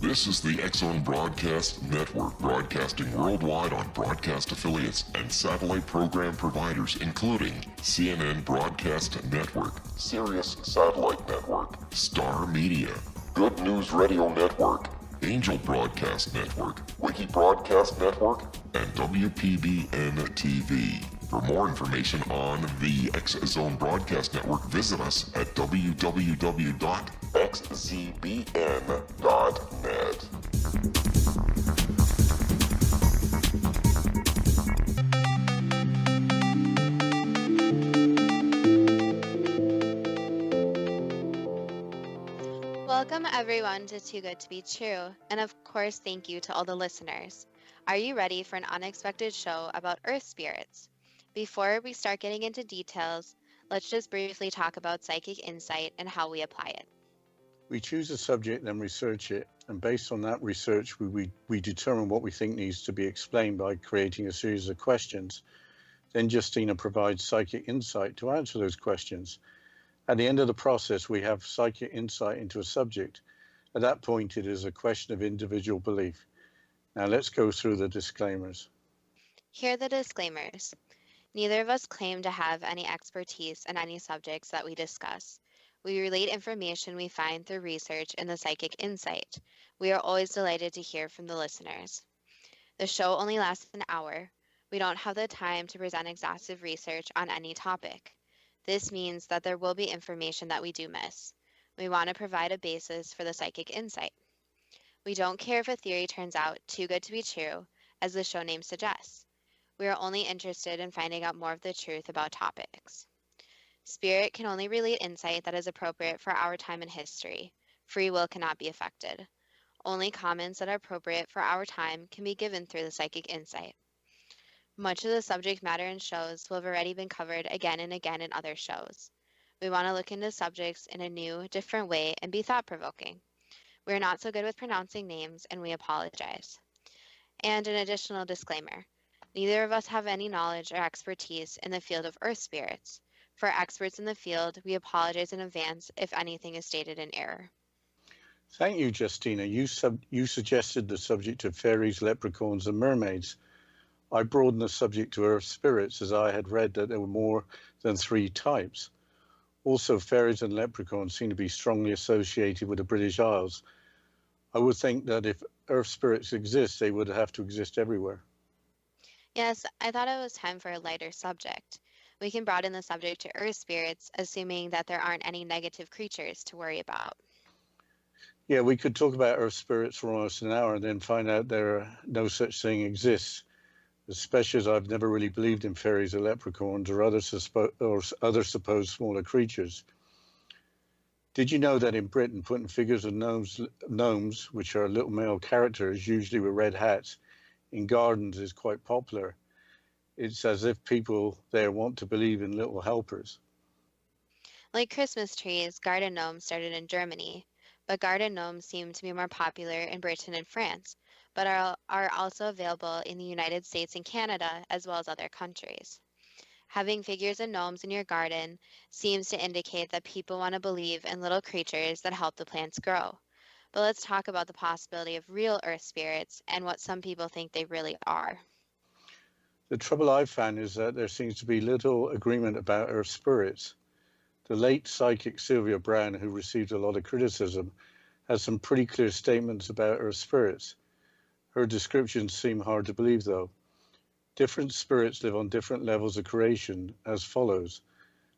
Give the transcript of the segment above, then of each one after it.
This is the X-Zone Broadcast Network, broadcasting worldwide on broadcast affiliates and satellite program providers, including CNN Broadcast Network, Sirius Satellite Network, Star Media, Good News Radio Network, Angel Broadcast Network, Wiki Broadcast Network, and WPBN TV. For more information on the X-Zone Broadcast Network, visit us at www.xzbn.net. Welcome everyone to Too Good to Be True, and of course thank you to all the listeners. Are you ready for an unexpected show about Earth spirits? Before we start getting into details, let's just briefly talk about psychic insight and how we apply it. We choose a subject, then research it, and based on that research, we determine what we think needs to be explained by creating a series of questions. Then Justina provides psychic insight to answer those questions. At the end of the process, we have psychic insight into a subject. At that point, it is a question of individual belief. Now let's go through the disclaimers. Here are the disclaimers. Neither of us claim to have any expertise in any subjects that we discuss. We relate information we find through research and the psychic insight. We are always delighted to hear from the listeners. The show only lasts an hour. We don't have the time to present exhaustive research on any topic. This means that there will be information that we do miss. We want to provide a basis for the psychic insight. We don't care if a theory turns out too good to be true, as the show name suggests. We are only interested in finding out more of the truth about topics. Spirit can only relate insight that is appropriate for our time in history. Free will cannot be affected. Only comments that are appropriate for our time can be given through the psychic insight. Much of the subject matter in shows will have already been covered again and again in other shows. We want to look into subjects in a new, different way and be thought-provoking. We are not so good with pronouncing names, and we apologize. And an additional disclaimer. Neither of us have any knowledge or expertise in the field of earth spirits. For experts in the field, we apologize in advance if anything is stated in error. Thank you, Justina. You suggested the subject of fairies, leprechauns, and mermaids. I broadened the subject to earth spirits as I had read that there were more than 3 types. Also, fairies and leprechauns seem to be strongly associated with the British Isles. I would think that if earth spirits exist, they would have to exist everywhere. Yes, I thought it was time for a lighter subject. We can broaden the subject to earth spirits, assuming that there aren't any negative creatures to worry about. Yeah, we could talk about earth spirits for almost an hour and then find out no such thing exists. Especially as I've never really believed in fairies or leprechauns or other supposed smaller creatures. Did you know that in Britain, putting figures of gnomes, which are little male characters, usually with red hats, in gardens is quite popular? It's as if people there want to believe in little helpers. Like Christmas trees, garden gnomes started in Germany, but garden gnomes seem to be more popular in Britain and France, but are also available in the United States and Canada, as well as other countries. Having figures of gnomes in your garden seems to indicate that people want to believe in little creatures that help the plants grow. But let's talk about the possibility of real earth spirits and what some people think they really are. The trouble I've found is that there seems to be little agreement about earth spirits. The late psychic Sylvia Browne, who received a lot of criticism, has some pretty clear statements about earth spirits. Her descriptions seem hard to believe, though. Different spirits live on different levels of creation as follows.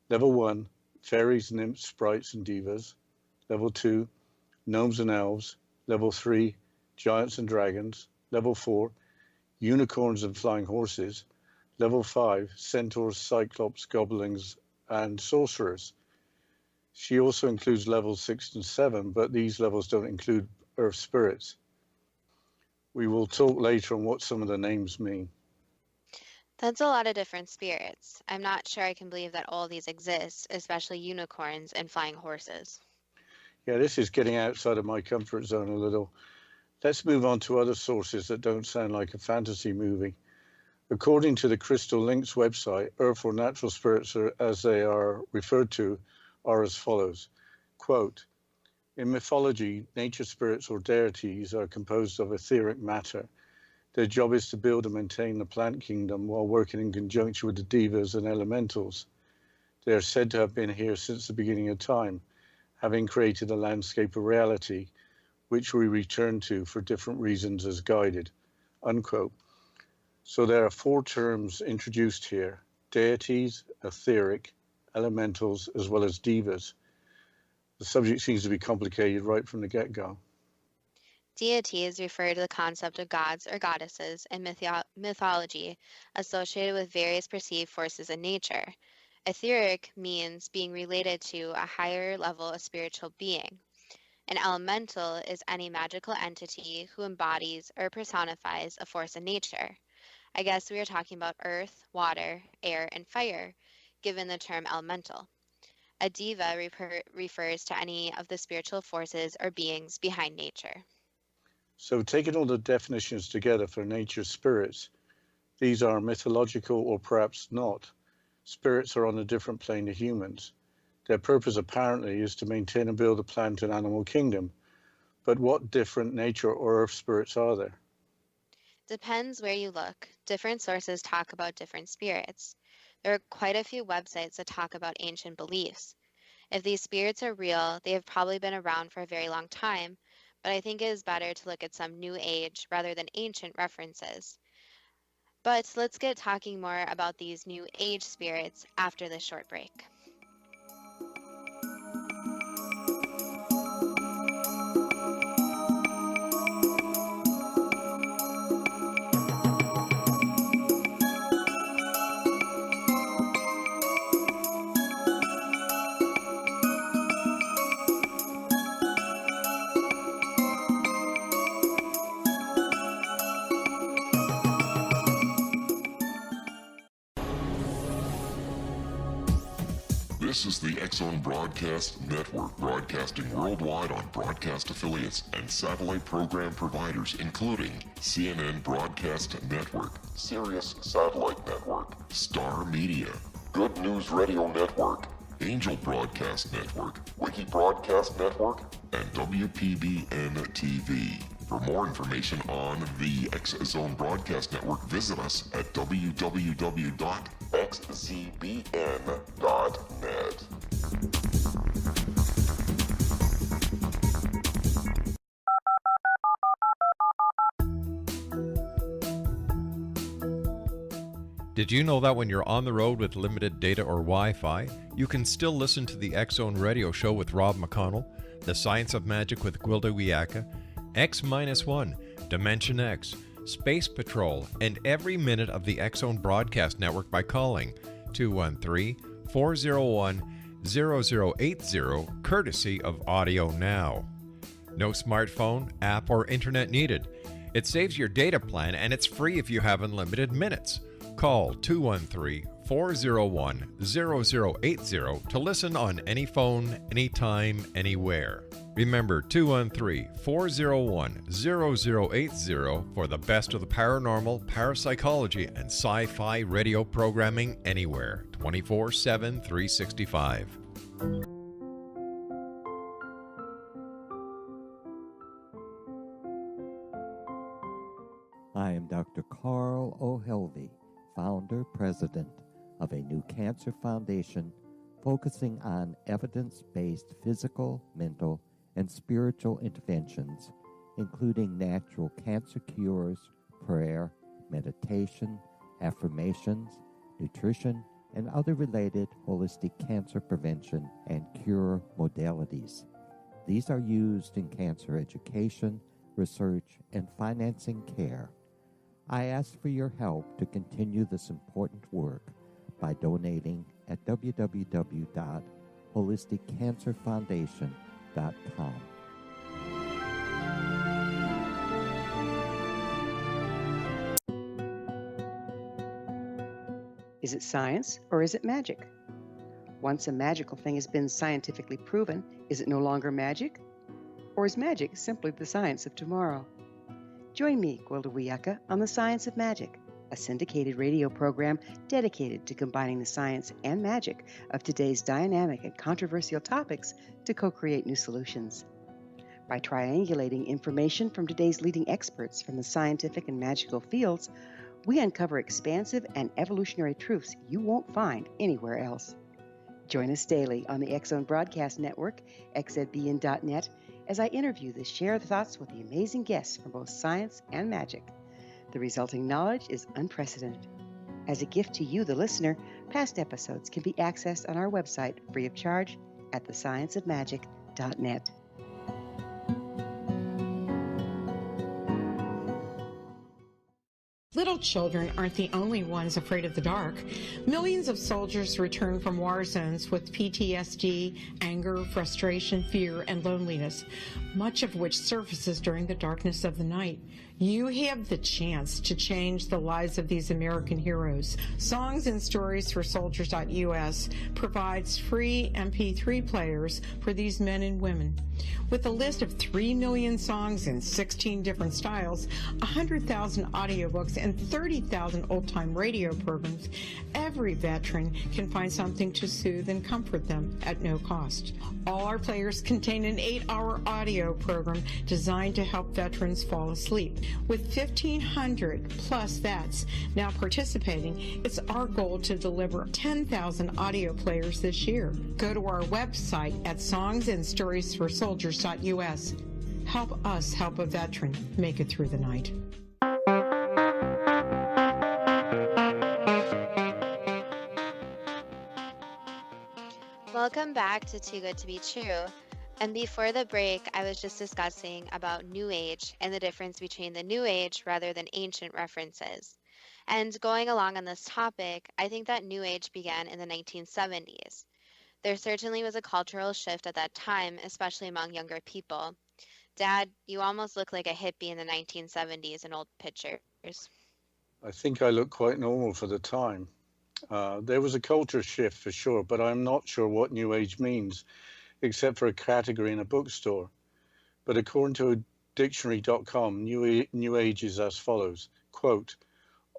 Level 1, fairies, nymphs, sprites, and devas. Level 2, gnomes and elves. Level 3, giants and dragons. Level 4, unicorns and flying horses. Level 5, centaurs, cyclops, goblins, and sorcerers. She also includes levels 6 and 7, but these levels don't include earth spirits. We will talk later on what some of the names mean. That's a lot of different spirits. I'm not sure I can believe that all these exist, especially unicorns and flying horses. Yeah, this is getting outside of my comfort zone a little. Let's move on to other sources that don't sound like a fantasy movie. According to the Crystal Links website, earth or natural spirits, as they are referred to, are as follows. Quote, In mythology, nature spirits or deities are composed of etheric matter. Their job is to build and maintain the plant kingdom while working in conjunction with the devas and elementals. They are said to have been here since the beginning of time, having created a landscape of reality, which we return to for different reasons as guided, unquote. So there are 4 terms introduced here: deities, etheric, elementals, as well as devas. The subject seems to be complicated right from the get-go. Deities refer to the concept of gods or goddesses in mythology associated with various perceived forces in nature. Etheric means being related to a higher level of spiritual being. An elemental is any magical entity who embodies or personifies a force in nature. I guess we are talking about earth, water, air, and fire, given the term elemental. A deva refers to any of the spiritual forces or beings behind nature. So taking all the definitions together for nature spirits, these are mythological or perhaps not. Spirits are on a different plane to humans. Their purpose apparently is to maintain and build the plant and animal kingdom. But what different nature or earth spirits are there? Depends where you look. Different sources talk about different spirits. There are quite a few websites that talk about ancient beliefs. If these spirits are real, they have probably been around for a very long time, but I think it is better to look at some new age rather than ancient references. But let's get talking more about these new age spirits after this short break. This is the X-Zone Broadcast Network, broadcasting worldwide on broadcast affiliates and satellite program providers, including CNN Broadcast Network, Sirius Satellite Network, Star Media, Good News Radio Network, Angel Broadcast Network, Wiki Broadcast Network, and WPBN TV. For more information on the X-Zone Broadcast Network, visit us at www.xzbn.net. Did you know that when you're on the road with limited data or Wi-Fi, you can still listen to the X-Zone Radio Show with Rob McConnell, The Science of Magic with Gwilda Wiyaka, X-1, Dimension X, Space Patrol, and every minute of the X-Zone Broadcast Network by calling 213-401-0080, courtesy of Audio Now. No smartphone, app, or internet needed. It saves your data plan and it's free if you have unlimited minutes. Call 213-401-0080 to listen on any phone, anytime, anywhere. Remember 213-401-0080 for the best of the paranormal, parapsychology, and sci-fi radio programming anywhere, 24/7, 365. I am Dr. Carl O'Helvey, founder, president of a new cancer foundation focusing on evidence-based physical, mental, and spiritual interventions, including natural cancer cures, prayer, meditation, affirmations, nutrition, and other related holistic cancer prevention and cure modalities. These are used in cancer education, research, and financing care. I ask for your help to continue this important work by donating at www.holisticcancerfoundation.com. Is it science or is it magic? Once a magical thing has been scientifically proven, is it no longer magic? Or is magic simply the science of tomorrow? Join me, Gwilda Wiyaka, on The Science of Magic, a syndicated radio program dedicated to combining the science and magic of today's dynamic and controversial topics to co-create new solutions. By triangulating information from today's leading experts from the scientific and magical fields, we uncover expansive and evolutionary truths you won't find anywhere else. Join us daily on the X Zone Broadcast Network, xzbn.net, as I interview the shared thoughts with the amazing guests from both science and magic. The resulting knowledge is unprecedented. As a gift to you, the listener, past episodes can be accessed on our website free of charge at thescienceofmagic.net. Little children aren't the only ones afraid of the dark. Millions of soldiers return from war zones with PTSD, anger, frustration, fear, and loneliness, much of which surfaces during the darkness of the night. You have the chance to change the lives of these American heroes. Songs and Stories for Soldiers.us provides free MP3 players for these men and women. With a list of 3 million songs in 16 different styles, 100,000 audiobooks, and 30,000 old-time radio programs, every veteran can find something to soothe and comfort them at no cost. All our players contain an 8-hour audio program designed to help veterans fall asleep. With 1,500 plus vets now participating, it's our goal to deliver 10,000 audio players this year. Go to our website at songsandstoriesforsoldiers.us. Help us help a veteran make it through the night. Welcome back to Too Good to Be True. And before the break, I was just discussing about New Age and the difference between the New Age rather than ancient references. And going along on this topic, I think that New Age began in the 1970s. There certainly was a cultural shift at that time, especially among younger people. Dad, you almost look like a hippie in the 1970s in old pictures. I think I look quite normal for the time. There was a culture shift for sure, but I'm not sure what New Age means, except for a category in a bookstore. But according to dictionary.com, New Age is as follows, quote,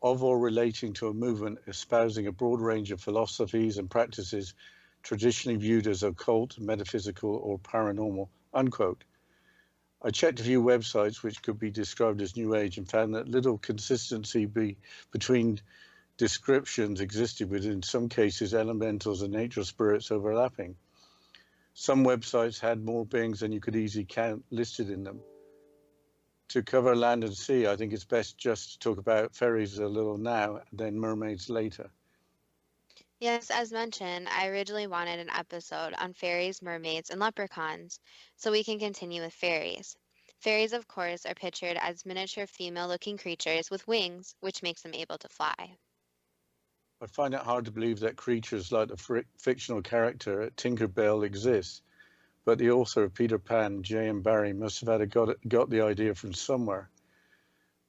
of or relating to a movement espousing a broad range of philosophies and practices traditionally viewed as occult, metaphysical, or paranormal, unquote. I checked a few websites which could be described as New Age and found that little consistency between descriptions existed, with in some cases elementals and nature spirits overlapping. Some websites had more beings than you could easily count listed in them. To cover land and sea, I think it's best just to talk about fairies a little now, and then mermaids later. Yes, as mentioned, I originally wanted an episode on fairies, mermaids, and leprechauns, so we can continue with fairies. Fairies, of course, are pictured as miniature female-looking creatures with wings, which makes them able to fly. I find it hard to believe that creatures like the fictional character Tinker Bell exist, but the author of Peter Pan, J.M. Barrie, must have got the idea from somewhere.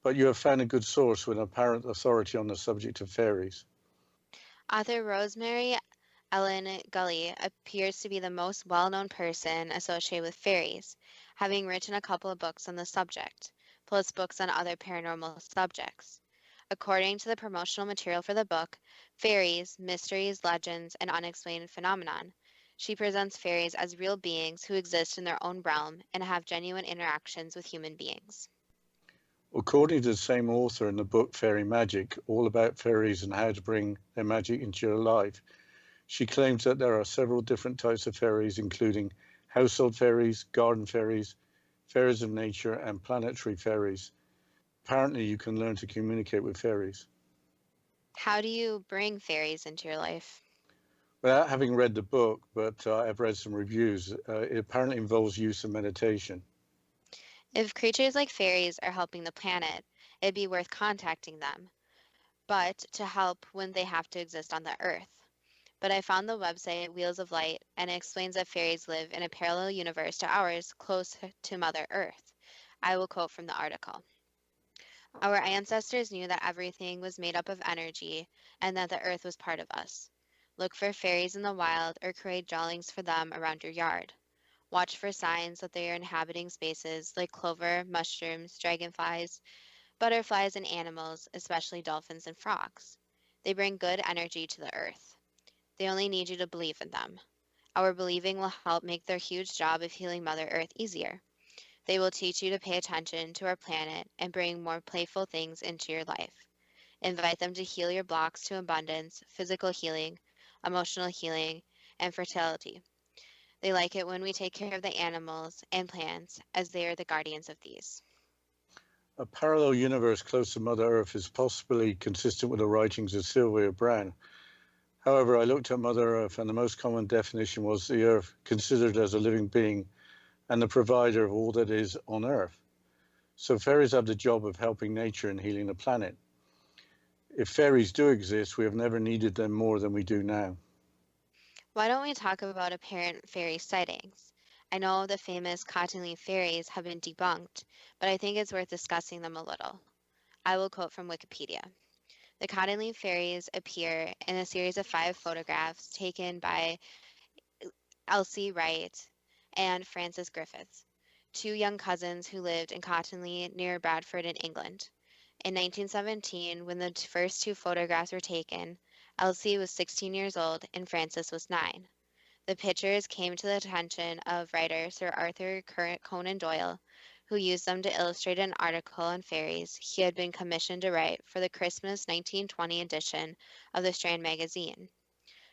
But you have found a good source with apparent authority on the subject of fairies. Author Rosemary Ellen Gully appears to be the most well-known person associated with fairies, having written a couple of books on the subject, plus books on other paranormal subjects. According to the promotional material for the book, Fairies, Mysteries, Legends, and Unexplained Phenomenon, she presents fairies as real beings who exist in their own realm and have genuine interactions with human beings. According to the same author in the book Fairy Magic, all about fairies and how to bring their magic into your life, she claims that there are several different types of fairies, including household fairies, garden fairies, fairies of nature, and planetary fairies. Apparently, you can learn to communicate with fairies. How do you bring fairies into your life? Without having read the book, but I've read some reviews, it apparently involves use of meditation. If creatures like fairies are helping the planet, it'd be worth contacting them, but to help when they have to exist on the Earth. But I found the website Wheels of Light, and it explains that fairies live in a parallel universe to ours, close to Mother Earth. I will quote from the article. Our ancestors knew that everything was made up of energy and that the earth was part of us. Look for fairies in the wild or create dwellings for them around your yard. Watch for signs that they are inhabiting spaces like clover, mushrooms, dragonflies, butterflies, and animals, especially dolphins and frogs. They bring good energy to the earth. They only need you to believe in them. Our believing will help make their huge job of healing Mother Earth easier. They will teach you to pay attention to our planet and bring more playful things into your life. Invite them to heal your blocks to abundance, physical healing, emotional healing, and fertility. They like it when we take care of the animals and plants, as they are the guardians of these. A parallel universe close to Mother Earth is possibly consistent with the writings of Sylvia Browne. However, I looked at Mother Earth, and the most common definition was the Earth considered as a living being and the provider of all that is on Earth. So fairies have the job of helping nature and healing the planet. If fairies do exist, we have never needed them more than we do now. Why don't we talk about apparent fairy sightings? I know the famous cottonleaf fairies have been debunked, but I think it's worth discussing them a little. I will quote from Wikipedia. The cottonleaf fairies appear in a series of 5 photographs taken by Elsie Wright and Frances Griffiths, 2 young cousins who lived in Cottonley near Bradford in England. In 1917, when the first 2 photographs were taken, Elsie was 16 years old and Frances was 9. The pictures came to the attention of writer Sir Arthur Conan Doyle, who used them to illustrate an article on fairies he had been commissioned to write for the Christmas 1920 edition of the Strand magazine.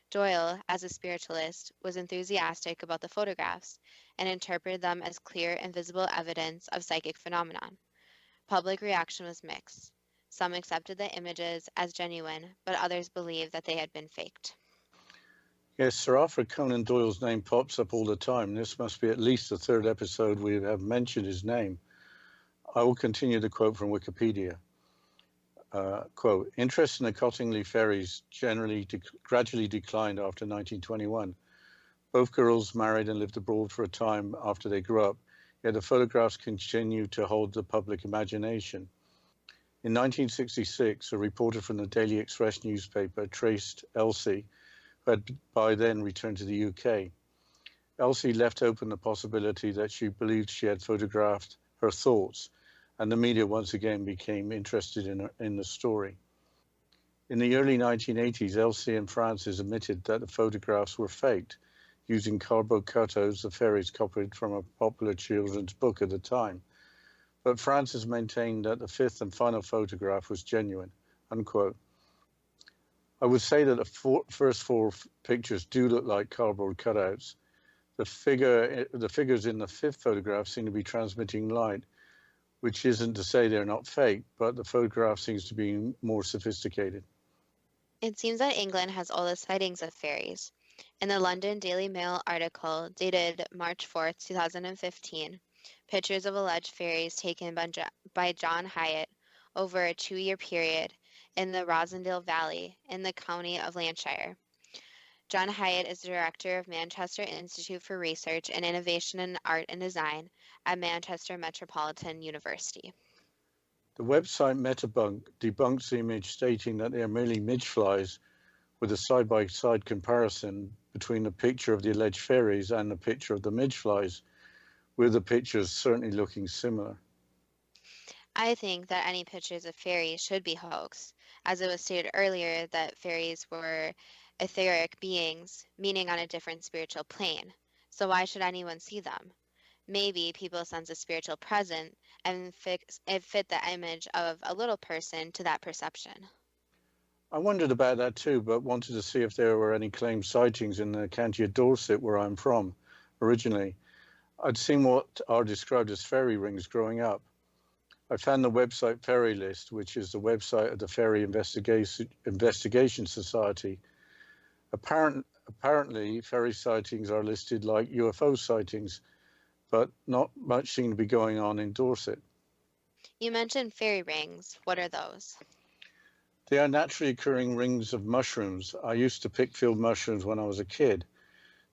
Doyle, as a spiritualist, was enthusiastic about the photographs and interpreted them as clear and visible evidence of psychic phenomenon. Public reaction was mixed. Some accepted the images as genuine, but others believed that they had been faked. Yes, Sir Arthur Conan Doyle's name pops up all the time. This must be at least the 3rd episode we have mentioned his name. I will continue the quote from Wikipedia. Quote, interest in the Cottingley fairies gradually declined after 1921. Both girls married and lived abroad for a time after they grew up, yet the photographs continued to hold the public imagination. In 1966, a reporter from the Daily Express newspaper traced Elsie, who had by then returned to the UK. Elsie left open the possibility that she believed she had photographed her thoughts, and the media once again became interested in the story. In the early 1980s, Elsie and Frances admitted that the photographs were faked, using cardboard cutouts the fairies copied from a popular children's book at the time. But Frances maintained that the 5th and final photograph was genuine, unquote. I would say that the first 4 pictures do look like cardboard cutouts. The figures in the 5th photograph seem to be transmitting light, which isn't to say they're not fake, but the photograph seems to be more sophisticated. It seems that England has all the sightings of fairies. In the London Daily Mail article dated March 4, 2015, pictures of alleged fairies taken by John Hyatt over a 2-year period in the Rosendale Valley in the county of Lancashire. John Hyatt is the director of Manchester Institute for Research and Innovation in Art and Design at Manchester Metropolitan University. The website Metabunk debunks the image, stating that they are merely midgeflies, with a side-by-side comparison between the picture of the alleged fairies and the picture of the midgeflies, with the pictures certainly looking similar. I think that any pictures of fairies should be hoax, as it was stated earlier that fairies were etheric beings, meaning on a different spiritual plane. So why should anyone see them? Maybe people sense a spiritual presence and fit the image of a little person to that perception. I wondered about that too, but wanted to see if there were any claimed sightings in the county of Dorset, where I'm from originally. I'd seen what are described as fairy rings growing up. I found the website Fairy List, which is the website of the Fairy Investigation Society. Apparently, fairy sightings are listed like UFO sightings, but not much seemed to be going on in Dorset. You mentioned fairy rings. What are those? They are naturally occurring rings of mushrooms. I used to pick field mushrooms when I was a kid.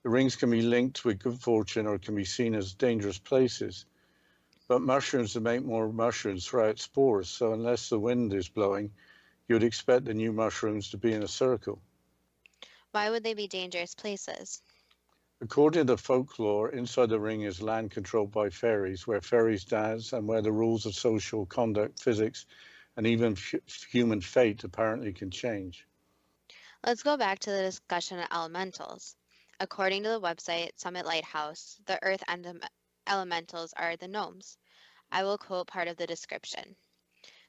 The rings can be linked with good fortune or can be seen as dangerous places. But mushrooms make more mushrooms throw out spores, so unless the wind is blowing, you'd expect the new mushrooms to be in a circle. Why would they be dangerous places? According to folklore, inside the ring is land controlled by fairies, where fairies dance and where the rules of social conduct, physics, and even human fate apparently can change. Let's go back to the discussion of elementals. According to the website Summit Lighthouse, the Earth elementals are the gnomes. I will quote part of the description.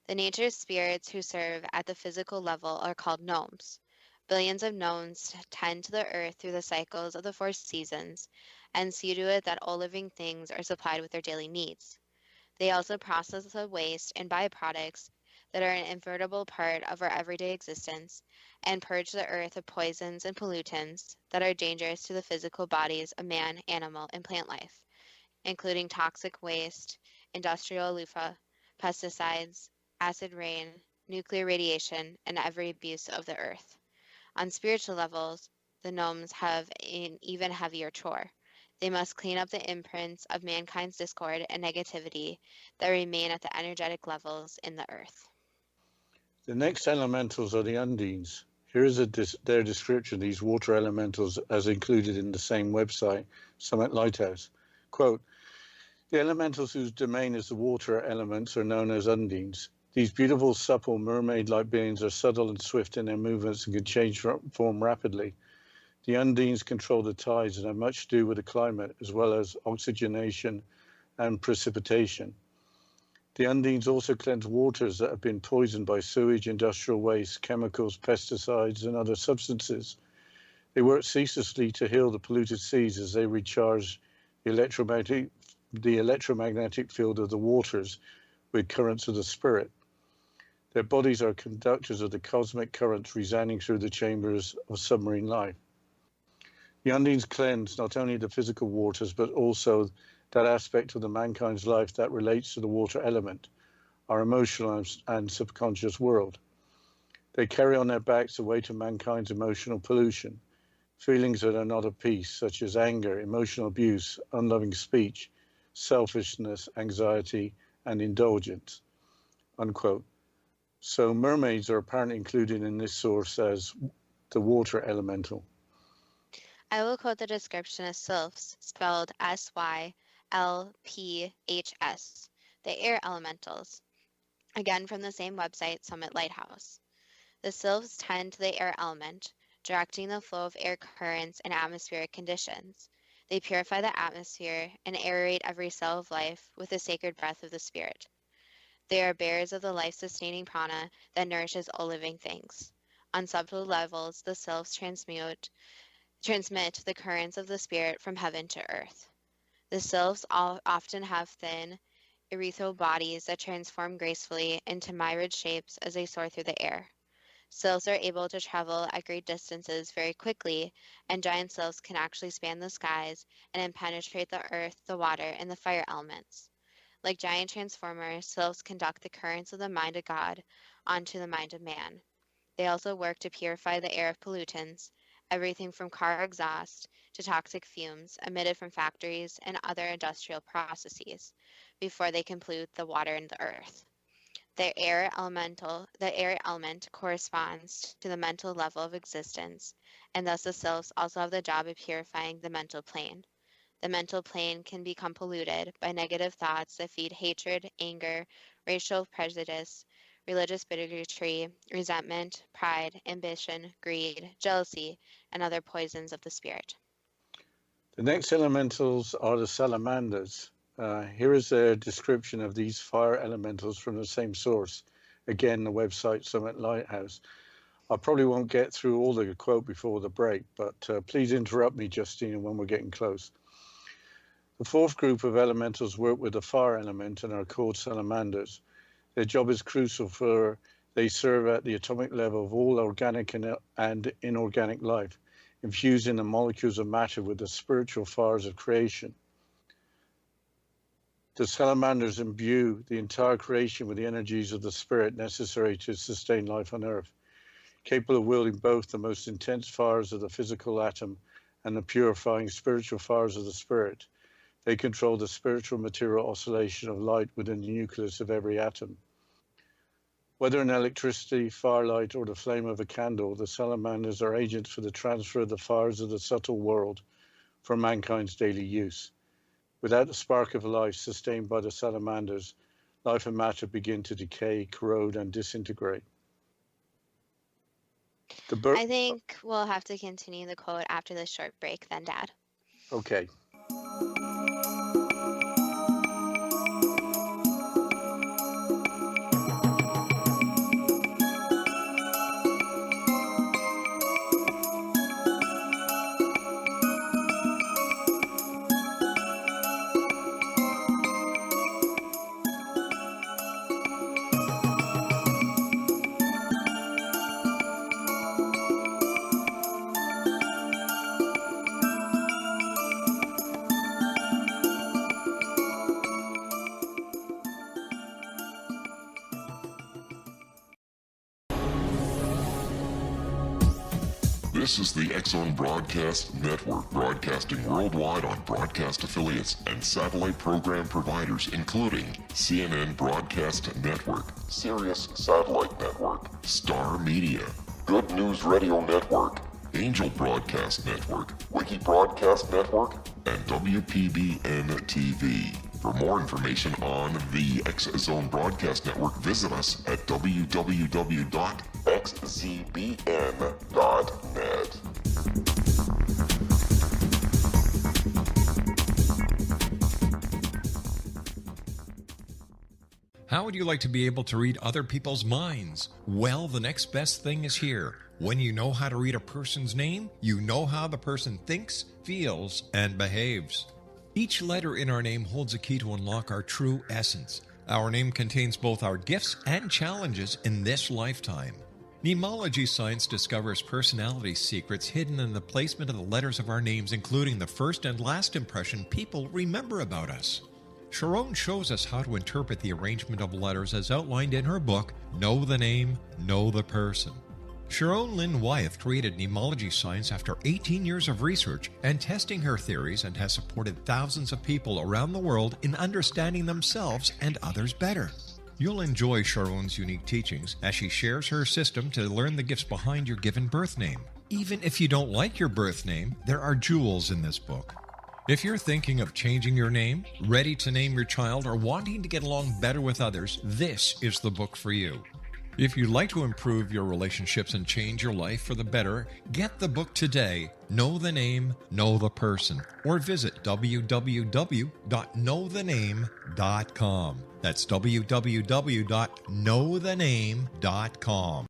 The nature spirits who serve at the physical level are called gnomes. Billions of gnomes tend to the earth through the cycles of the four seasons and see to it that all living things are supplied with their daily needs. They also process the waste and byproducts that are an inevitable part of our everyday existence and purge the earth of poisons and pollutants that are dangerous to the physical bodies of man, animal, and plant life, including toxic waste, industrial loofah, pesticides, acid rain, nuclear radiation, and every abuse of the earth. On spiritual levels, the gnomes have an even heavier chore. They must clean up the imprints of mankind's discord and negativity that remain at the energetic levels in the earth. The next elementals are the undines. Here is their description of these water elementals as included in the same website, Summit Lighthouse. Quote, the elementals whose domain is the water elements are known as undines. These beautiful, supple, mermaid-like beings are subtle and swift in their movements and can change form rapidly. The undines control the tides and have much to do with the climate, as well as oxygenation and precipitation. The undines also cleanse waters that have been poisoned by sewage, industrial waste, chemicals, pesticides, and other substances. They work ceaselessly to heal the polluted seas as they recharge the electromagnetic field of the waters with currents of the spirit. Their bodies are conductors of the cosmic currents resounding through the chambers of submarine life. The undines cleanse not only the physical waters, but also that aspect of the mankind's life that relates to the water element, our emotional and subconscious world. They carry on their backs the weight of mankind's emotional pollution, feelings that are not of peace, such as anger, emotional abuse, unloving speech, selfishness, anxiety, and indulgence, unquote. So mermaids are apparently included in this source as the water elemental. I will quote the description as sylphs, spelled S-Y-L-P-H-S, the air elementals, again from the same website, Summit Lighthouse. The sylphs tend to the air element, directing the flow of air currents and atmospheric conditions. They purify the atmosphere and aerate every cell of life with the sacred breath of the spirit. They are bearers of the life-sustaining prana that nourishes all living things. On subtle levels, the sylphs transmit the currents of the spirit from heaven to earth. The sylphs often have thin, ethereal bodies that transform gracefully into myriad shapes as they soar through the air. Sylphs are able to travel at great distances very quickly, and giant sylphs can actually span the skies and then penetrate the earth, the water, and the fire elements. Like giant transformers, sylphs conduct the currents of the mind of God onto the mind of man. They also work to purify the air of pollutants, everything from car exhaust to toxic fumes emitted from factories and other industrial processes, before they can pollute the water and the earth. The air element corresponds to the mental level of existence, and thus the sylphs also have the job of purifying the mental plane. The mental plane can become polluted by negative thoughts that feed hatred, anger, racial prejudice, religious bigotry, resentment, pride, ambition, greed, jealousy, and other poisons of the spirit. The next elementals are the salamanders. Here is their description of these fire elementals from the same source. Again, the website Summit Lighthouse. I probably won't get through all the quote before the break, but please interrupt me, Justina, when we're getting close. The fourth group of elementals work with the fire element and are called salamanders. Their job is crucial for they serve at the atomic level of all organic and inorganic life, infusing the molecules of matter with the spiritual fires of creation. The salamanders imbue the entire creation with the energies of the spirit necessary to sustain life on Earth, capable of wielding both the most intense fires of the physical atom and the purifying spiritual fires of the spirit. They control the spiritual material oscillation of light within the nucleus of every atom. Whether in electricity, firelight, or the flame of a candle, the salamanders are agents for the transfer of the fires of the subtle world for mankind's daily use. Without the spark of life sustained by the salamanders, life and matter begin to decay, corrode, and disintegrate. I think we'll have to continue the quote after this short break then, Dad. Okay. This is the X-Zone Broadcast Network, broadcasting worldwide on broadcast affiliates and satellite program providers, including CNN Broadcast Network, Sirius Satellite Network, Star Media, Good News Radio Network, Angel Broadcast Network, Wiki Broadcast Network, and WPBN TV. For more information on the X-Zone Broadcast Network, visit us at www.xzbn.net. How would you like to be able to read other people's minds? Well, the next best thing is here. When you know how to read a person's name, you know how the person thinks, feels, and behaves. Each letter in our name holds a key to unlock our true essence. Our name contains both our gifts and challenges in this lifetime. Mnemology science discovers personality secrets hidden in the placement of the letters of our names, including the first and last impression people remember about us. Sharon shows us how to interpret the arrangement of letters as outlined in her book, Know the Name, Know the Person. Sharon Lynn Wyeth created mnemology science after 18 years of research and testing her theories, and has supported thousands of people around the world in understanding themselves and others better. You'll enjoy Sharon's unique teachings as she shares her system to learn the gifts behind your given birth name. Even if you don't like your birth name, there are jewels in this book. If you're thinking of changing your name, ready to name your child, or wanting to get along better with others, this is the book for you. If you'd like to improve your relationships and change your life for the better, get the book today, Know the Name, Know the Person, or visit www.knowthename.com. That's www.knowthename.com.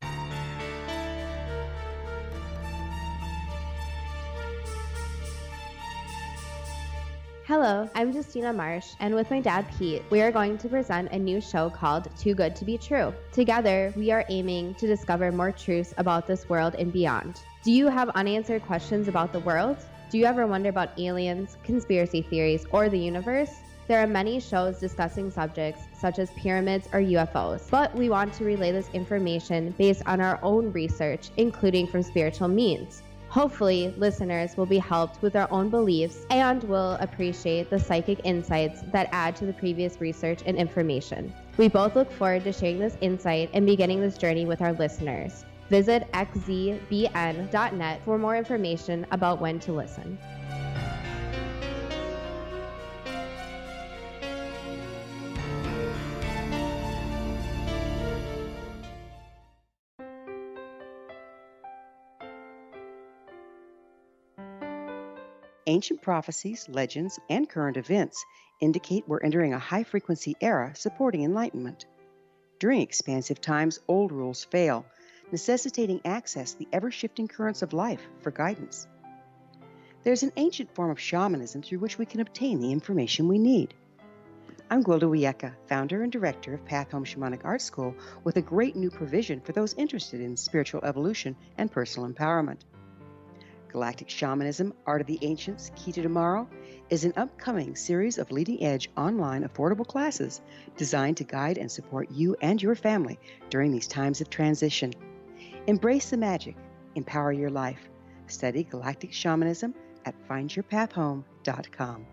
Hello, I'm Justina Marsh, and with my dad Pete, we are going to present a new show called Too Good to Be True. Together, we are aiming to discover more truths about this world and beyond. Do you have unanswered questions about the world? Do you ever wonder about aliens, conspiracy theories, or the universe? There are many shows discussing subjects such as pyramids or UFOs, but we want to relay this information based on our own research, including from spiritual means. Hopefully, listeners will be helped with their own beliefs and will appreciate the psychic insights that add to the previous research and information. We both look forward to sharing this insight and beginning this journey with our listeners. Visit xzbn.net for more information about when to listen. Ancient prophecies, legends, and current events indicate we're entering a high-frequency era supporting enlightenment. During expansive times, old rules fail, necessitating access to the ever-shifting currents of life for guidance. There's an ancient form of shamanism through which we can obtain the information we need. I'm Gwilda Wiyaka, founder and director of Path Home Shamanic Art School, with a great new provision for those interested in spiritual evolution and personal empowerment. Galactic Shamanism, Art of the Ancients, Key to Tomorrow, is an upcoming series of leading-edge online affordable classes designed to guide and support you and your family during these times of transition. Embrace the magic, empower your life. Study Galactic Shamanism at findyourpathhome.com.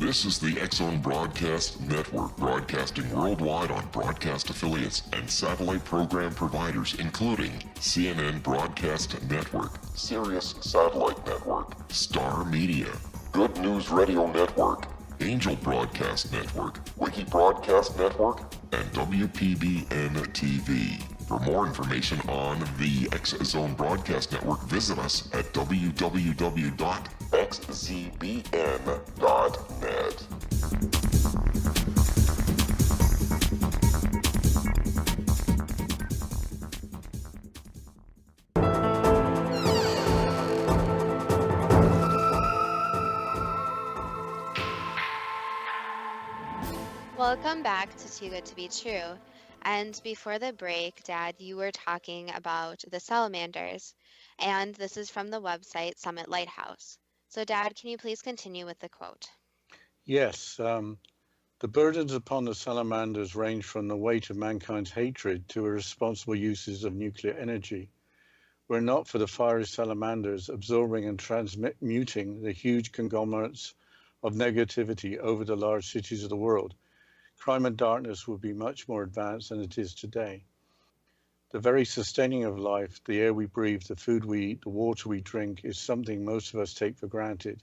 This is the X-Zone Broadcast Network, broadcasting worldwide on broadcast affiliates and satellite program providers, including CNN Broadcast Network, Sirius Satellite Network, Star Media, Good News Radio Network, Angel Broadcast Network, Wiki Broadcast Network, and WPBN TV. For more information on the X-Zone Broadcast Network, visit us at www.xzbn.net. Welcome back to Too Good to Be True. And before the break, Dad, you were talking about the salamanders, and this is from the website Summit Lighthouse. So, Dad, can you please continue with the quote? Yes, the burdens upon the salamanders range from the weight of mankind's hatred to irresponsible uses of nuclear energy. Were it not for the fiery salamanders absorbing and transmuting the huge conglomerates of negativity over the large cities of the world, crime and darkness would be much more advanced than it is today. The very sustaining of life, the air we breathe, the food we eat, the water we drink, is something most of us take for granted.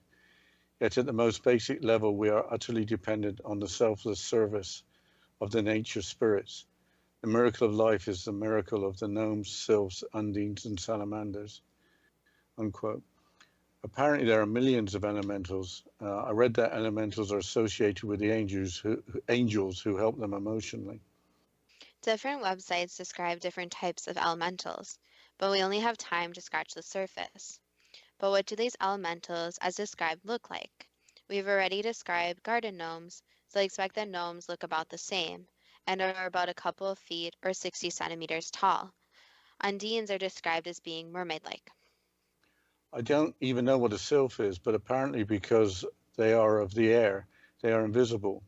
Yet at the most basic level, we are utterly dependent on the selfless service of the nature spirits. The miracle of life is the miracle of the gnomes, sylphs, undines, and salamanders, unquote. Apparently, there are millions of elementals. I read that elementals are associated with the angels who help them emotionally. Different websites describe different types of elementals, but we only have time to scratch the surface. But what do these elementals, as described, look like? We've already described garden gnomes, so I expect that gnomes look about the same, and are about a couple of feet or 60 centimeters tall. Undines are described as being mermaid-like. I don't even know what a sylph is, but apparently because they are of the air, they are invisible.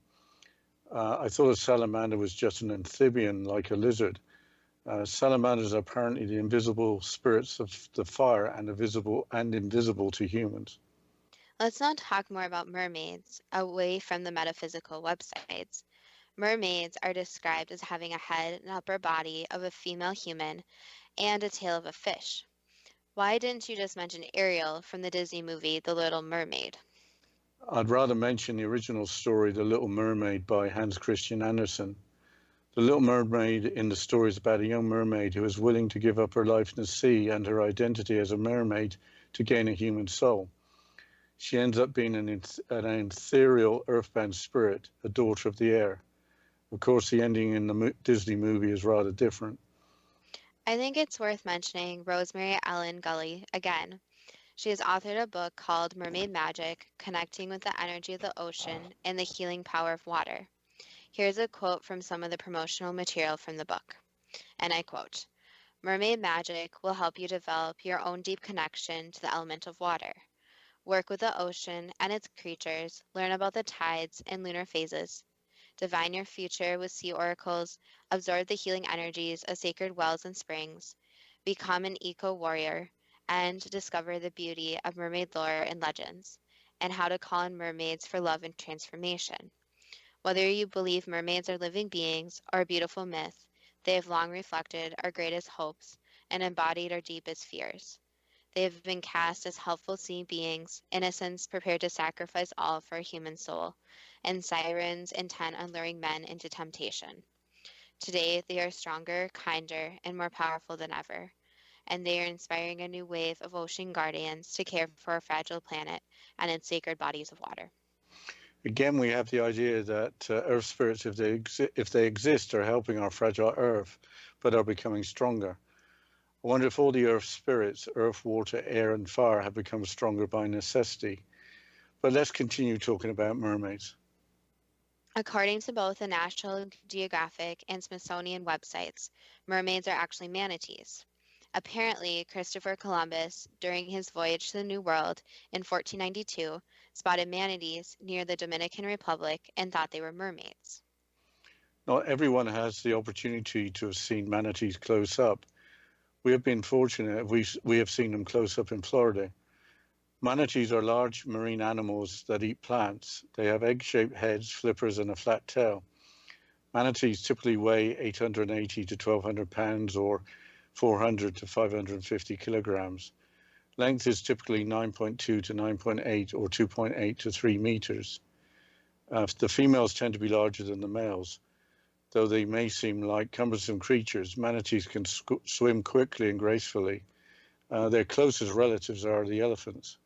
I thought a salamander was just an amphibian like a lizard. Salamanders are apparently the invisible spirits of the fire and invisible to humans. Let's now talk more about mermaids, away from the metaphysical websites. Mermaids are described as having a head and upper body of a female human and a tail of a fish. Why didn't you just mention Ariel from the Disney movie The Little Mermaid? I'd rather mention the original story, The Little Mermaid by Hans Christian Andersen. The Little Mermaid in the story is about a young mermaid who is willing to give up her life in the sea and her identity as a mermaid to gain a human soul. She ends up being an ethereal earthbound spirit, a daughter of the air. Of course, the ending in the Disney movie is rather different. I think it's worth mentioning Rosemary Ellen Gulley again. She has authored a book called Mermaid Magic, Connecting with the Energy of the Ocean and the Healing Power of Water. Here's a quote from some of the promotional material from the book, and I quote, "Mermaid magic will help you develop your own deep connection to the element of water. Work with the ocean and its creatures, learn about the tides and lunar phases, divine your future with sea oracles, absorb the healing energies of sacred wells and springs, become an eco-warrior, and discover the beauty of mermaid lore and legends, and how to call in mermaids for love and transformation. Whether you believe mermaids are living beings or a beautiful myth, they have long reflected our greatest hopes and embodied our deepest fears. They have been cast as helpful sea beings, innocents prepared to sacrifice all for a human soul, and sirens intent on luring men into temptation. Today, they are stronger, kinder, and more powerful than ever, and they are inspiring a new wave of ocean guardians to care for our fragile planet and its sacred bodies of water." Again, we have the idea that earth spirits, if they exist, are helping our fragile earth, but are becoming stronger. I wonder if all the earth spirits, earth, water, air, and fire, have become stronger by necessity. But let's continue talking about mermaids. According to both the National Geographic and Smithsonian websites, mermaids are actually manatees. Apparently, Christopher Columbus, during his voyage to the New World in 1492, spotted manatees near the Dominican Republic and thought they were mermaids. Not everyone has the opportunity to have seen manatees close up. We have been fortunate we have seen them close up in Florida. Manatees are large marine animals that eat plants. They have egg-shaped heads, flippers, and a flat tail. Manatees typically weigh 880 to 1,200 pounds or 400 to 550 kilograms. Length is typically 9.2 to 9.8 or 2.8 to 3 meters. The females tend to be larger than the males. Though they may seem like cumbersome creatures, manatees can swim quickly and gracefully. Their closest relatives are the elephants.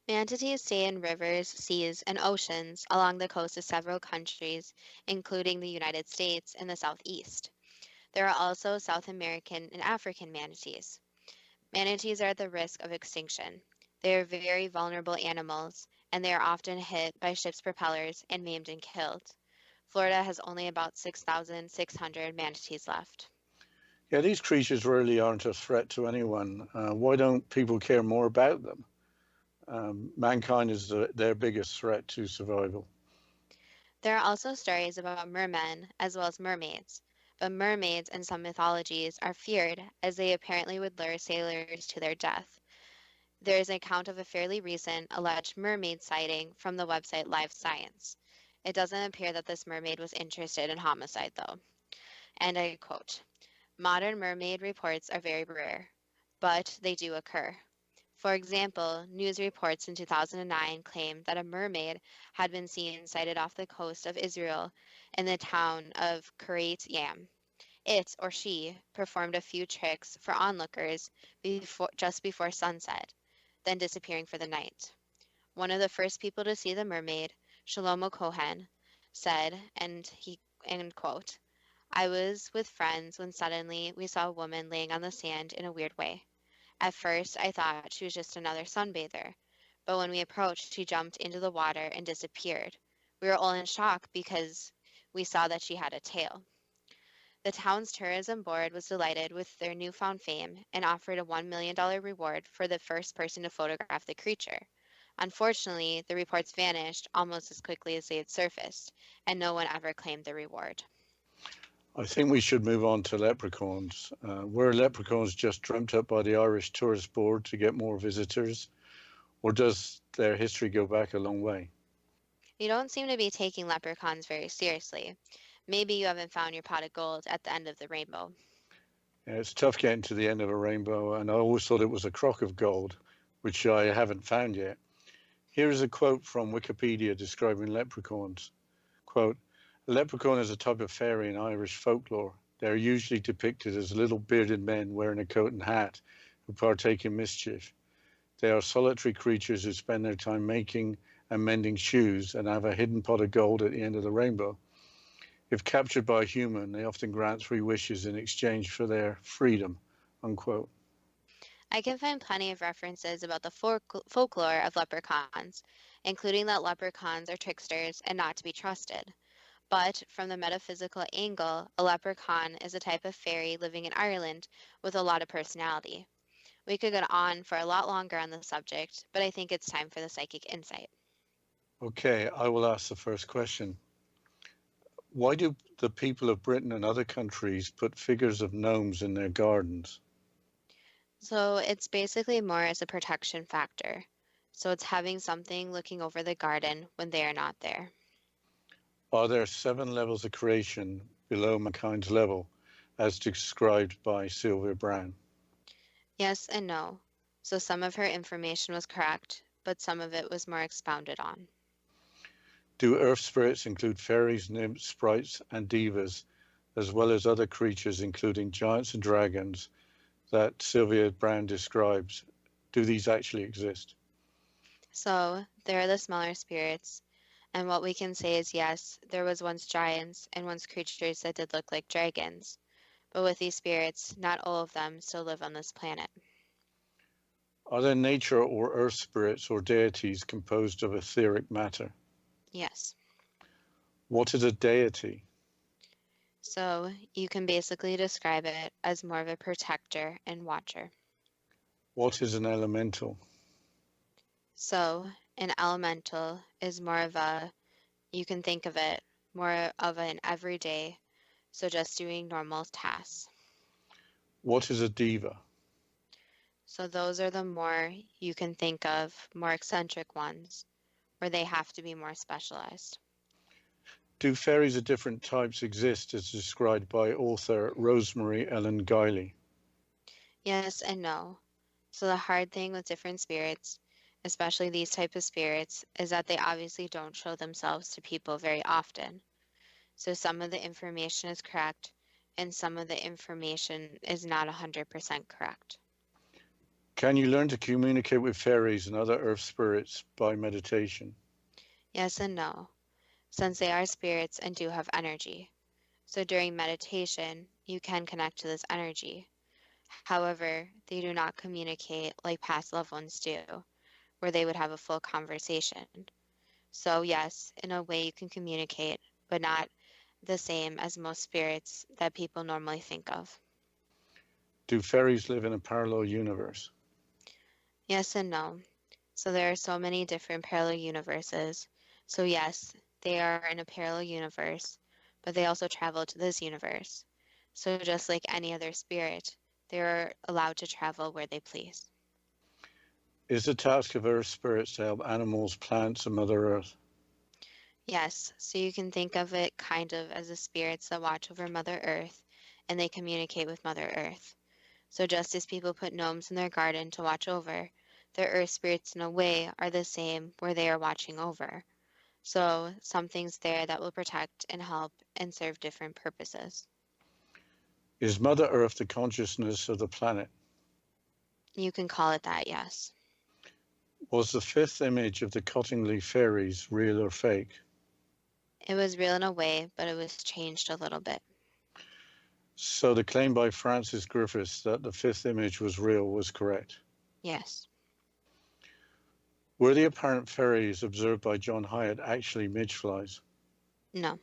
Manatees stay in rivers, seas, and oceans along the coast of several countries, including the United States and the Southeast. There are also South American and African manatees. Manatees are at the risk of extinction. They are very vulnerable animals, and they are often hit by ships' propellers and maimed and killed. Florida has only about 6,600 manatees left. Yeah, these creatures really aren't a threat to anyone. Why don't people care more about them? Mankind is their biggest threat to survival. There are also stories about mermen as well as mermaids, but mermaids in some mythologies are feared as they apparently would lure sailors to their death. There is an account of a fairly recent alleged mermaid sighting from the website Live Science. It doesn't appear that this mermaid was interested in homicide, though. And I quote, "Modern mermaid reports are very rare, but they do occur. For example, news reports in 2009 claimed that a mermaid had been seen sighted off the coast of Israel in the town of Kiryat Yam. It, or she, performed a few tricks for onlookers just before sunset, then disappearing for the night. One of the first people to see the mermaid, Shlomo Cohen, said, end quote, "I was with friends when suddenly we saw a woman laying on the sand in a weird way. At first, I thought she was just another sunbather, but when we approached, she jumped into the water and disappeared. We were all in shock because we saw that she had a tail." The town's tourism board was delighted with their newfound fame and offered a $1 million reward for the first person to photograph the creature. Unfortunately, the reports vanished almost as quickly as they had surfaced, and no one ever claimed the reward. I think we should move on to leprechauns. Were leprechauns just dreamt up by the Irish Tourist Board to get more visitors, or does their history go back a long way? You don't seem to be taking leprechauns very seriously. Maybe you haven't found your pot of gold at the end of the rainbow. Yeah, it's tough getting to the end of a rainbow, and I always thought it was a crock of gold, which I haven't found yet. Here is a quote from Wikipedia describing leprechauns. Quote, "A leprechaun is a type of fairy in Irish folklore. They are usually depicted as little bearded men wearing a coat and hat who partake in mischief. They are solitary creatures who spend their time making and mending shoes and have a hidden pot of gold at the end of the rainbow. If captured by a human, they often grant 3 wishes in exchange for their freedom," unquote. I can find plenty of references about the folklore of leprechauns, including that leprechauns are tricksters and not to be trusted. But from the metaphysical angle, a leprechaun is a type of fairy living in Ireland with a lot of personality. We could go on for a lot longer on the subject, but I think it's time for the psychic insight. Okay, I will ask the first question. Why do the people of Britain and other countries put figures of gnomes in their gardens? So it's basically more as a protection factor. So it's having something looking over the garden when they are not there. Are there 7 levels of creation below mankind's level, as described by Sylvia Browne? Yes and no. So some of her information was correct, but some of it was more expounded on. Do earth spirits include fairies, nymphs, sprites, and devas, as well as other creatures, including giants and dragons, that Sylvia Browne describes? Do these actually exist? So there are the smaller spirits, and what we can say is yes, there was once giants and once creatures that did look like dragons. But with these spirits, not all of them still live on this planet. Are there nature or earth spirits or deities composed of etheric matter? Yes. What is a deity? So you can basically describe it as more of a protector and watcher. What is an elemental? So an elemental is more of a, you can think of it more of an everyday, so just doing normal tasks. What is a diva? So those are the more you can think of, more eccentric ones, where they have to be more specialized. Do fairies of different types exist as described by author Rosemary Ellen Guiley? Yes and no. So the hard thing with different spirits, especially these type of spirits, is that they obviously don't show themselves to people very often. So some of the information is correct and some of the information is not 100% correct. Can you learn to communicate with fairies and other earth spirits by meditation? Yes and no, since they are spirits and do have energy. So during meditation, you can connect to this energy. However, they do not communicate like past loved ones do, where they would have a full conversation. So yes, in a way you can communicate, but not the same as most spirits that people normally think of. Do fairies live in a parallel universe? Yes and no. So there are so many different parallel universes. So yes, they are in a parallel universe, but they also travel to this universe. So just like any other spirit, they are allowed to travel where they please. Is the task of Earth spirits to help animals, plants, and Mother Earth? Yes, so you can think of it kind of as the spirits that watch over Mother Earth, and they communicate with Mother Earth. So just as people put gnomes in their garden to watch over, their earth spirits in a way are the same where they are watching over. So something's there that will protect and help and serve different purposes. Is Mother Earth the consciousness of the planet? You can call it that, yes. Was the fifth image of the Cottingley fairies real or fake? It was real in a way, but it was changed a little bit. So the claim by Francis Griffiths that the fifth image was real was correct. Yes. Were the apparent fairies observed by John Hyatt actually midge flies? No.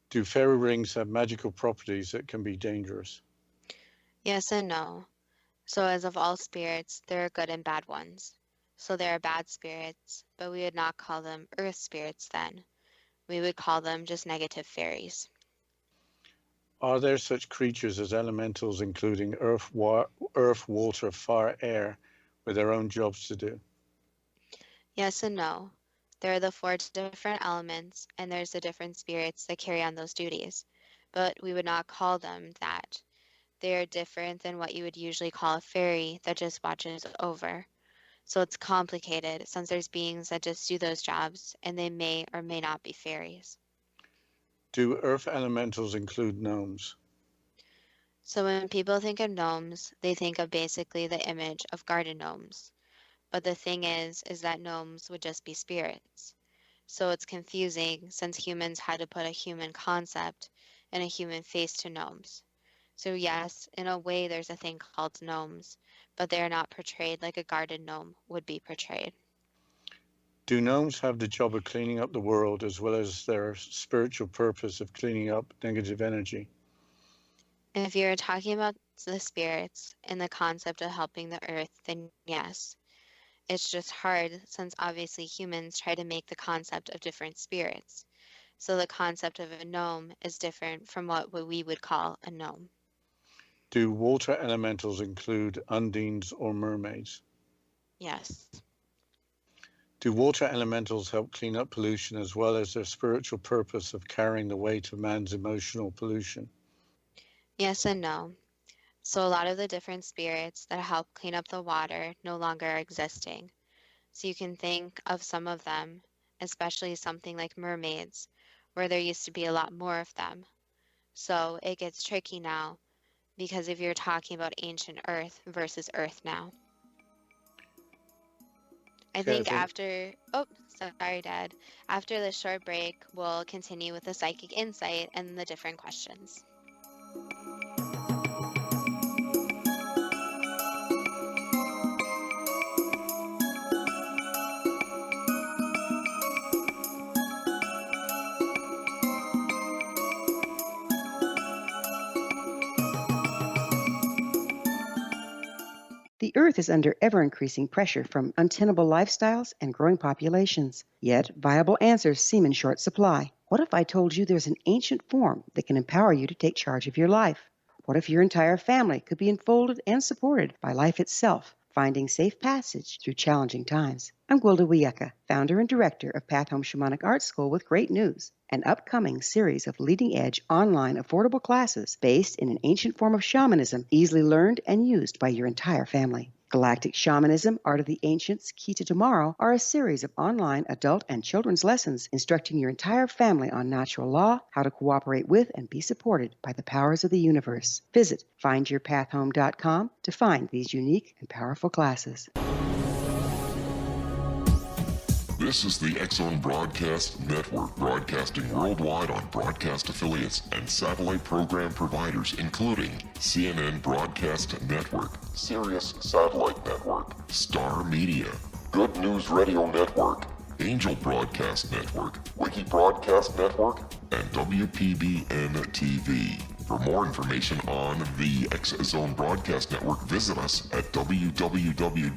Do fairy rings have magical properties that can be dangerous? Yes and no. So as of all spirits, there are good and bad ones. So there are bad spirits, but we would not call them earth spirits then. We would call them just negative fairies. Are there such creatures as elementals, including earth, water, fire, air, with their own jobs to do? Yes and no. There are the 4 different elements, and there's the different spirits that carry on those duties. But we would not call them that. They are different than what you would usually call a fairy that just watches over. So it's complicated since there's beings that just do those jobs, and they may or may not be fairies. Do earth elementals include gnomes? So when people think of gnomes, they think of basically the image of garden gnomes. But the thing is that gnomes would just be spirits. So it's confusing since humans had to put a human concept and a human face to gnomes. So yes, in a way there's a thing called gnomes, but they are not portrayed like a garden gnome would be portrayed. Do gnomes have the job of cleaning up the world as well as their spiritual purpose of cleaning up negative energy? If you're talking about the spirits and the concept of helping the earth, then yes. It's just hard since obviously humans try to make the concept of different spirits. So the concept of a gnome is different from what we would call a gnome. Do water elementals include undines or mermaids? Yes. Do water elementals help clean up pollution as well as their spiritual purpose of carrying the weight of man's emotional pollution? Yes and no. So a lot of the different spirits that help clean up the water no longer are existing. So you can think of some of them, especially something like mermaids, where there used to be a lot more of them. So it gets tricky now, because if you're talking about ancient Earth versus Earth now. I think after, sorry, Dad. After this short break, we'll continue with the psychic insight and the different questions. The Earth is under ever-increasing pressure from untenable lifestyles and growing populations. Yet, viable answers seem in short supply. What if I told you there's an ancient form that can empower you to take charge of your life? What if your entire family could be enfolded and supported by life itself, finding safe passage through challenging times? I'm Gwilda Wiyaka, founder and director of Path Home Shamanic Art School, with great news: an upcoming series of leading-edge online affordable classes based in an ancient form of shamanism, easily learned and used by your entire family. Galactic Shamanism, Art of the Ancients, Key to Tomorrow are a series of online adult and children's lessons instructing your entire family on natural law, how to cooperate with and be supported by the powers of the universe. Visit findyourpathhome.com to find these unique and powerful classes. This is the X-Zone Broadcast Network, broadcasting worldwide on broadcast affiliates and satellite program providers, including CNN Broadcast Network, Sirius Satellite Network, Star Media, Good News Radio Network, Angel Broadcast Network, Wiki Broadcast Network, and WPBN TV. For more information on the X-Zone Broadcast Network, visit us at www.xzbn.net.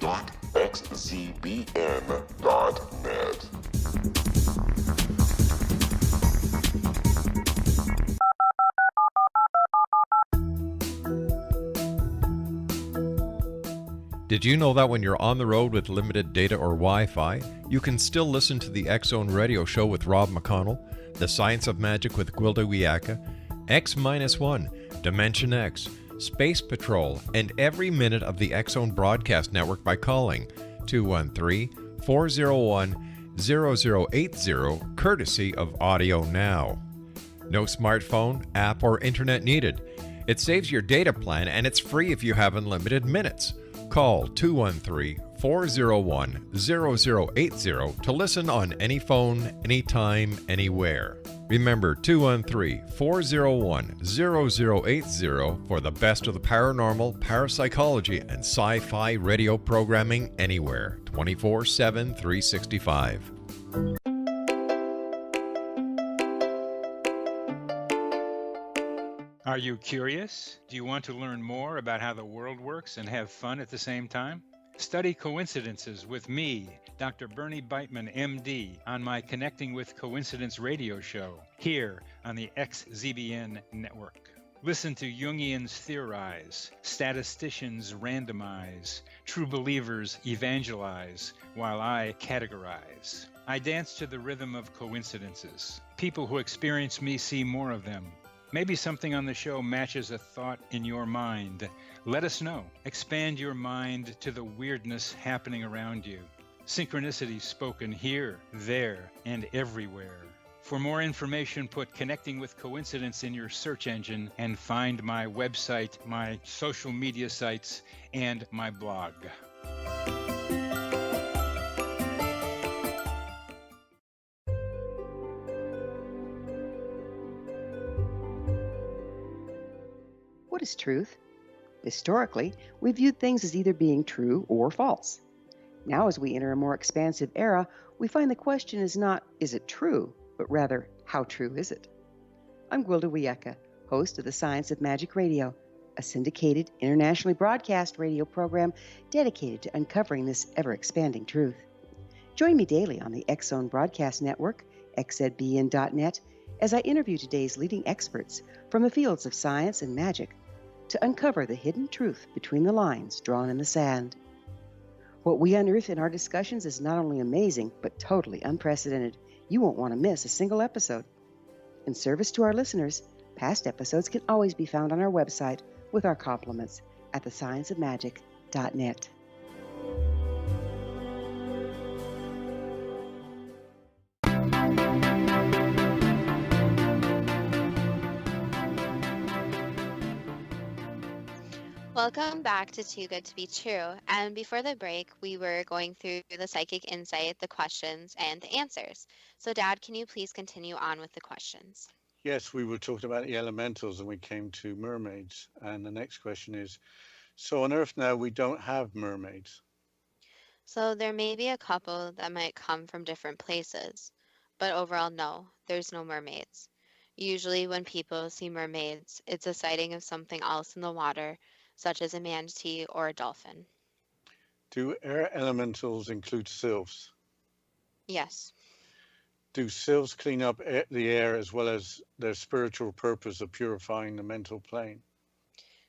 Did you know that when you're on the road with limited data or Wi-Fi, you can still listen to the X-Zone Radio Show with Rob McConnell, The Science of Magic with Gwilda Wiyaka, X-1, Dimension X, Space Patrol, and every minute of the X-Zone Broadcast Network by calling 213-401-0080, courtesy of Audio Now. No smartphone, app, or internet needed. It saves your data plan and it's free if you have unlimited minutes. Call 213-401-0080 to listen on any phone, anytime, anywhere. Remember 213-401-0080 for the best of the paranormal, parapsychology, and sci-fi radio programming anywhere, 24/7, 365. Are you curious? Do you want to learn more about how the world works and have fun at the same time? Study coincidences with me, Dr. Bernie Beitman, MD, on my Connecting with Coincidence radio show, here on the XZBN network. Listen to Jungians theorize, statisticians randomize, true believers evangelize, while I categorize. I dance to the rhythm of coincidences. People who experience me see more of them. Maybe something on the show matches a thought in your mind. Let us know. Expand your mind to the weirdness happening around you. Synchronicity spoken here, there, and everywhere. For more information, put Connecting with Coincidence in your search engine and find my website, my social media sites, and my blog. What is truth? Historically, we viewed things as either being true or false. Now, as we enter a more expansive era, we find the question is not, is it true, but rather, how true is it? I'm Gwilda Wiyaka, host of the Science of Magic Radio, a syndicated, internationally broadcast radio program dedicated to uncovering this ever-expanding truth. Join me daily on the X-Zone Broadcast Network, xzbn.net, as I interview today's leading experts from the fields of science and magic to uncover the hidden truth between the lines drawn in the sand. What we unearth in our discussions is not only amazing, but totally unprecedented. You won't want to miss a single episode. In service to our listeners, past episodes can always be found on our website with our compliments at thescienceofmagic.net. Welcome back to Too Good to Be True. And before the break, we were going through the psychic insight, the questions, and the answers. So, Dad, can you please continue on with the questions? Yes, we were talking about the elementals and we came to mermaids. And the next question is, so on Earth now we don't have mermaids. So, there may be a couple that might come from different places, but overall, no, there's no mermaids. Usually, when people see mermaids, it's a sighting of something else in the water, such as a manatee or a dolphin. Do air elementals include sylphs? Yes. Do sylphs clean up the air as well as their spiritual purpose of purifying the mental plane?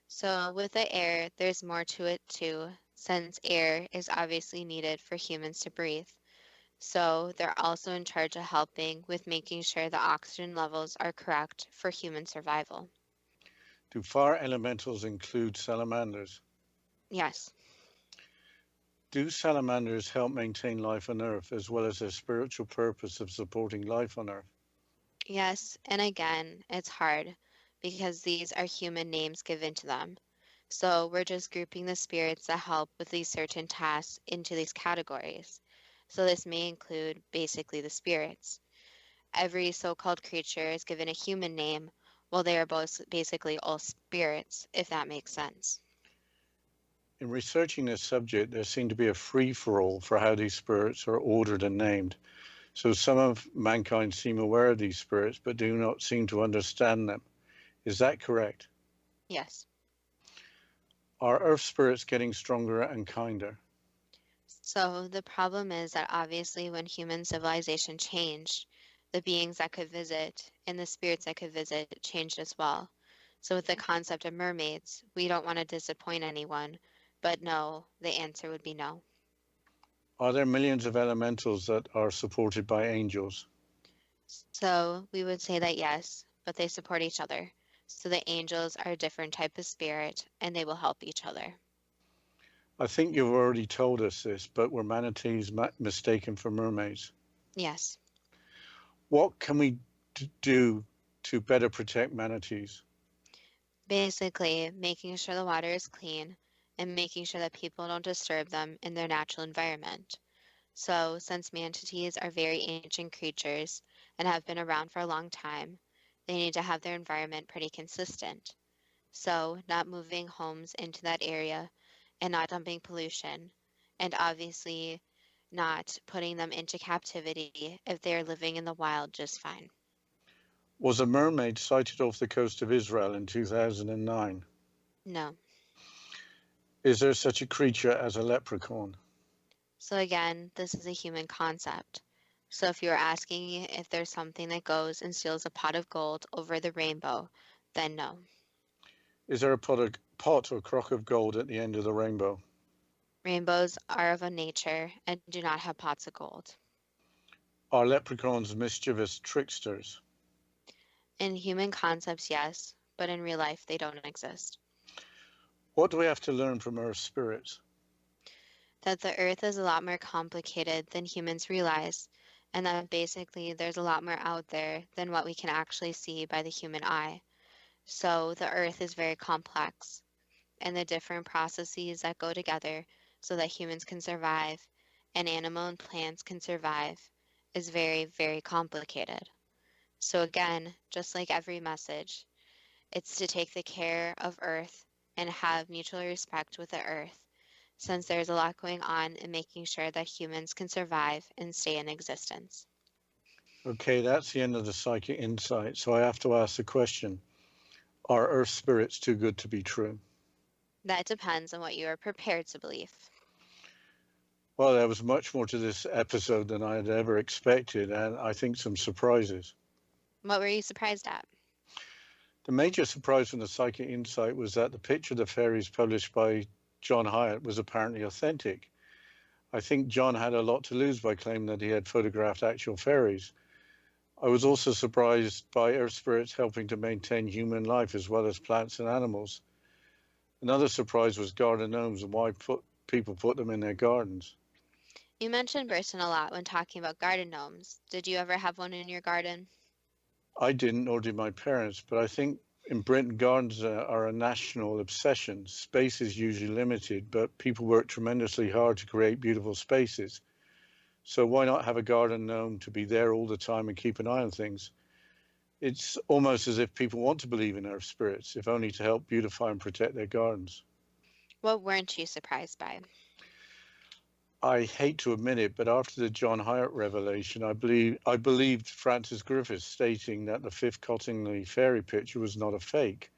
So with the air, there's more to it too, since air is obviously needed for humans to breathe. So they're also in charge of helping with making sure the oxygen levels are correct for human survival. Do fire elementals include salamanders? Yes. Do salamanders help maintain life on Earth as well as their spiritual purpose of supporting life on Earth? Yes, and again, it's hard because these are human names given to them. So we're just grouping the spirits that help with these certain tasks into these categories. So this may include basically the spirits. Every so-called creature is given a human name, while they are both basically all spirits, if that makes sense. In researching this subject, there seemed to be a free-for-all for how these spirits are ordered and named. So some of mankind seem aware of these spirits, but do not seem to understand them. Is that correct? Yes. Are Earth spirits getting stronger and kinder? So the problem is that obviously when human civilization changed, the beings that could visit and the spirits that could visit changed as well. So with the concept of mermaids, we don't want to disappoint anyone. But no, the answer would be no. Are there millions of elementals that are supported by angels? So we would say that yes, but they support each other. So the angels are a different type of spirit and they will help each other. I think you've already told us this, but were manatees mistaken for mermaids? Yes. What can we do to better protect manatees? Basically, making sure the water is clean and making sure that people don't disturb them in their natural environment. So, since manatees are very ancient creatures and have been around for a long time, they need to have their environment pretty consistent. So, not moving homes into that area and not dumping pollution, and obviously not putting them into captivity if they're living in the wild just fine. Was a mermaid sighted off the coast of Israel in 2009? No. Is there such a creature as a leprechaun? So again, this is a human concept. So if you're asking if there's something that goes and steals a pot of gold over the rainbow, then no. Is there a pot or crock of gold at the end of the rainbow? Rainbows are of a nature and do not have pots of gold. Are leprechauns mischievous tricksters? In human concepts, yes, but in real life, they don't exist. What do we have to learn from Earth spirits? That the earth is a lot more complicated than humans realize, and that basically there's a lot more out there than what we can actually see by the human eye. So the earth is very complex, and the different processes that go together so that humans can survive and animal and plants can survive is very, very complicated. So again, just like every message, it's to take the care of Earth and have mutual respect with the Earth, since there's a lot going on in making sure that humans can survive and stay in existence. Okay, that's the end of the psychic insight. So I have to ask the question, are Earth spirits too good to be true? That depends on what you are prepared to believe. Well, there was much more to this episode than I had ever expected, and I think some surprises. What were you surprised at? The major surprise from the psychic insight was that the picture of the fairies published by John Hyatt was apparently authentic. I think John had a lot to lose by claiming that he had photographed actual fairies. I was also surprised by Earth spirits helping to maintain human life as well as plants and animals. Another surprise was garden gnomes and why people put them in their gardens. You mentioned Burton a lot when talking about garden gnomes. Did you ever have one in your garden? I didn't, nor did my parents, but I think in Britain, gardens are a national obsession. Space is usually limited, but people work tremendously hard to create beautiful spaces. So why not have a garden gnome to be there all the time and keep an eye on things? It's almost as if people want to believe in Earth spirits, if only to help beautify and protect their gardens. What weren't you surprised by? I hate to admit it, but after the John Hyatt revelation, I believed Francis Griffiths stating that the fifth Cottingley fairy picture was not a fake.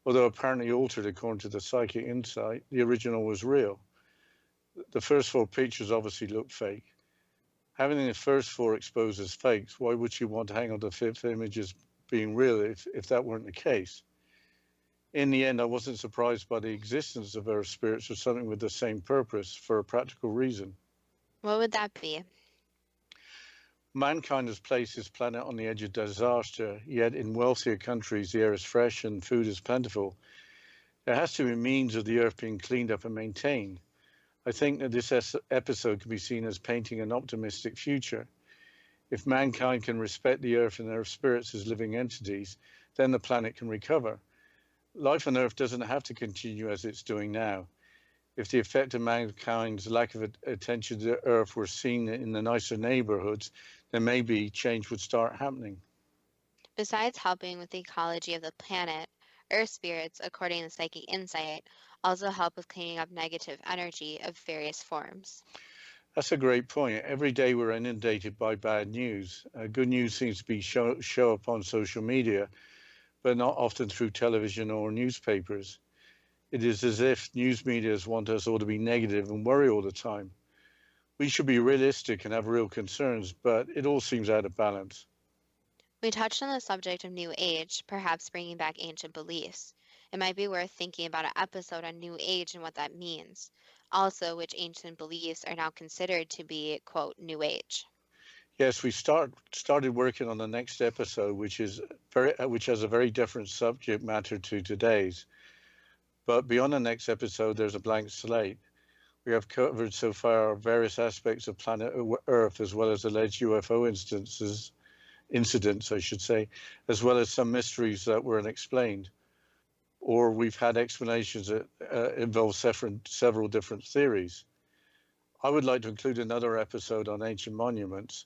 Although apparently altered according to the psychic insight, the original was real. The first four pictures obviously look fake. Having the first four exposed as fakes, why would you want to hang on the fifth image as being real if that weren't the case? In the end, I wasn't surprised by the existence of Earth spirits or something with the same purpose for a practical reason. What would that be? Mankind has placed this planet on the edge of disaster, yet in wealthier countries the air is fresh and food is plentiful. There has to be means of the Earth being cleaned up and maintained. I think that this episode can be seen as painting an optimistic future. If mankind can respect the Earth and Earth spirits as living entities, then the planet can recover. Life on Earth doesn't have to continue as it's doing now. If the effect of mankind's lack of attention to the Earth were seen in the nicer neighborhoods, then maybe change would start happening. Besides helping with the ecology of the planet, Earth spirits, according to Psychic Insight, also help with cleaning up negative energy of various forms. That's a great point. Every day we're inundated by bad news. Good news seems to be show up on social media, but not often through television or newspapers. It is as if news medias want us all to be negative and worry all the time. We should be realistic and have real concerns, but it all seems out of balance. We touched on the subject of New Age, perhaps bringing back ancient beliefs. It might be worth thinking about an episode on New Age and what that means. Also, which ancient beliefs are now considered to be, quote, New Age. Yes, we started working on the next episode, which has a very different subject matter to today's. But beyond the next episode, there's a blank slate. We have covered so far various aspects of planet Earth, as well as alleged UFO incidents, I should say, as well as some mysteries that were unexplained. Or we've had explanations that involve several different theories. I would like to include another episode on ancient monuments.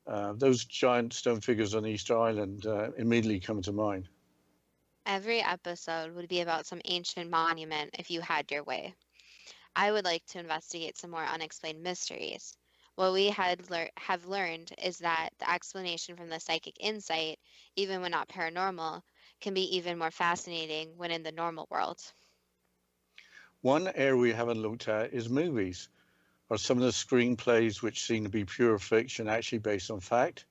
Those giant stone figures on Easter Island immediately come to mind. Every episode would be about some ancient monument if you had your way. I would like to investigate some more unexplained mysteries. What we have learned is that the explanation from the psychic insight, even when not paranormal, can be even more fascinating when in the normal world. One area we haven't looked at is movies. Are some of the screenplays which seem to be pure fiction actually based on fact?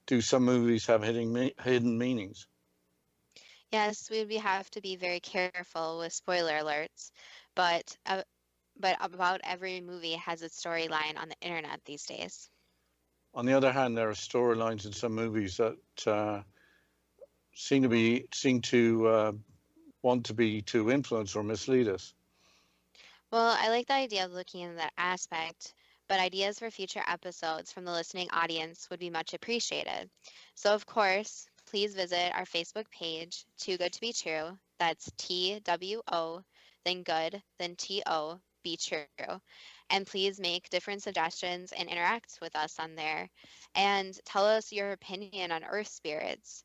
Do some movies have hidden meanings? Yes, we have to be very careful with spoiler alerts, but about every movie has its storyline on the internet these days. On the other hand, there are storylines in some movies that seem to want to be to influence or mislead us. Well, I like the idea of looking into that aspect, but ideas for future episodes from the listening audience would be much appreciated. So, of course, please visit our Facebook page, Too Good to Be True. That's TWO, then good, then TO, be true. And please make different suggestions and interact with us on there. And tell us your opinion on earth spirits.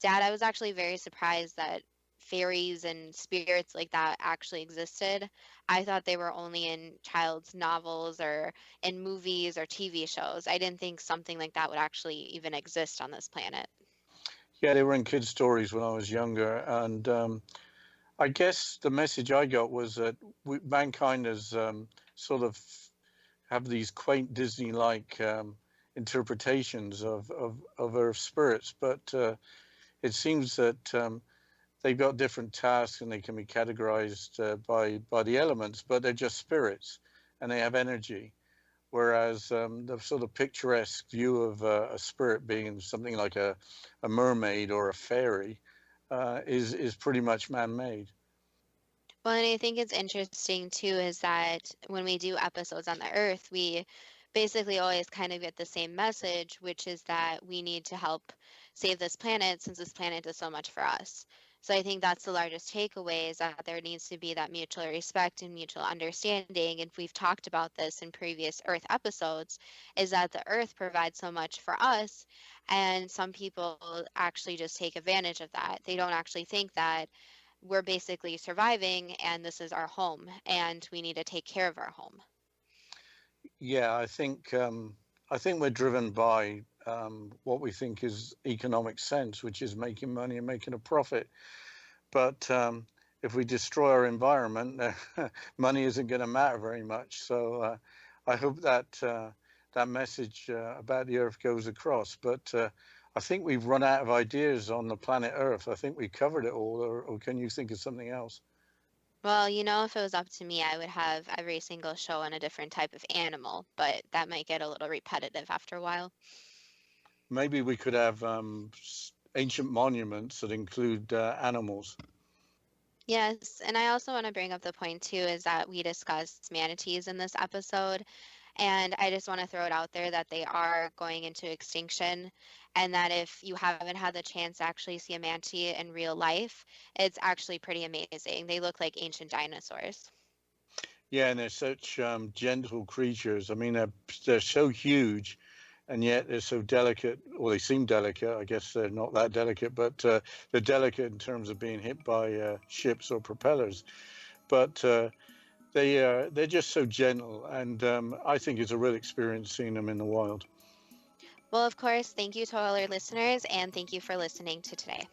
Dad, I was actually very surprised that fairies and spirits like that actually existed. I thought they were only in child's novels or in movies or TV shows. I didn't think something like that would actually even exist on this planet. Yeah, they were in kids' stories when I was younger, and I guess the message I got was that mankind has sort of have these quaint Disney-like interpretations of Earth spirits, but it seems that they've got different tasks and they can be categorized by the elements, but they're just spirits and they have energy. Whereas the sort of picturesque view of a spirit being something like a mermaid or a fairy is pretty much man-made. Well, and I think it's interesting too is that when we do episodes on the Earth, we basically always kind of get the same message, which is that we need to help save this planet since this planet does so much for us. So I think that's the largest takeaway is that there needs to be that mutual respect and mutual understanding. And we've talked about this in previous Earth episodes, is that the Earth provides so much for us. And some people actually just take advantage of that. They don't actually think that we're basically surviving and this is our home and we need to take care of our home. Yeah, I think we're driven by what we think is economic sense, which is making money and making a profit. But if we destroy our environment, money isn't going to matter very much. So I hope that that message about the Earth goes across. But I think we've run out of ideas on the planet Earth. I think we covered it all, or can you think of something else? Well, if it was up to me, I would have every single show on a different type of animal, but that might get a little repetitive after a while. Maybe we could have ancient monuments that include animals. Yes, and I also want to bring up the point too is that we discussed manatees in this episode, and I just want to throw it out there that they are going into extinction, and that if you haven't had the chance to actually see a manatee in real life, it's actually pretty amazing. They look like ancient dinosaurs. Yeah, and they're such gentle creatures. I mean, they're so huge, and yet they're so delicate, or they seem delicate. I guess they're not that delicate, but they're delicate in terms of being hit by ships or propellers. But they're just so gentle, and I think it's a real experience seeing them in the wild. Well, of course, thank you to all our listeners, and thank you for listening to today.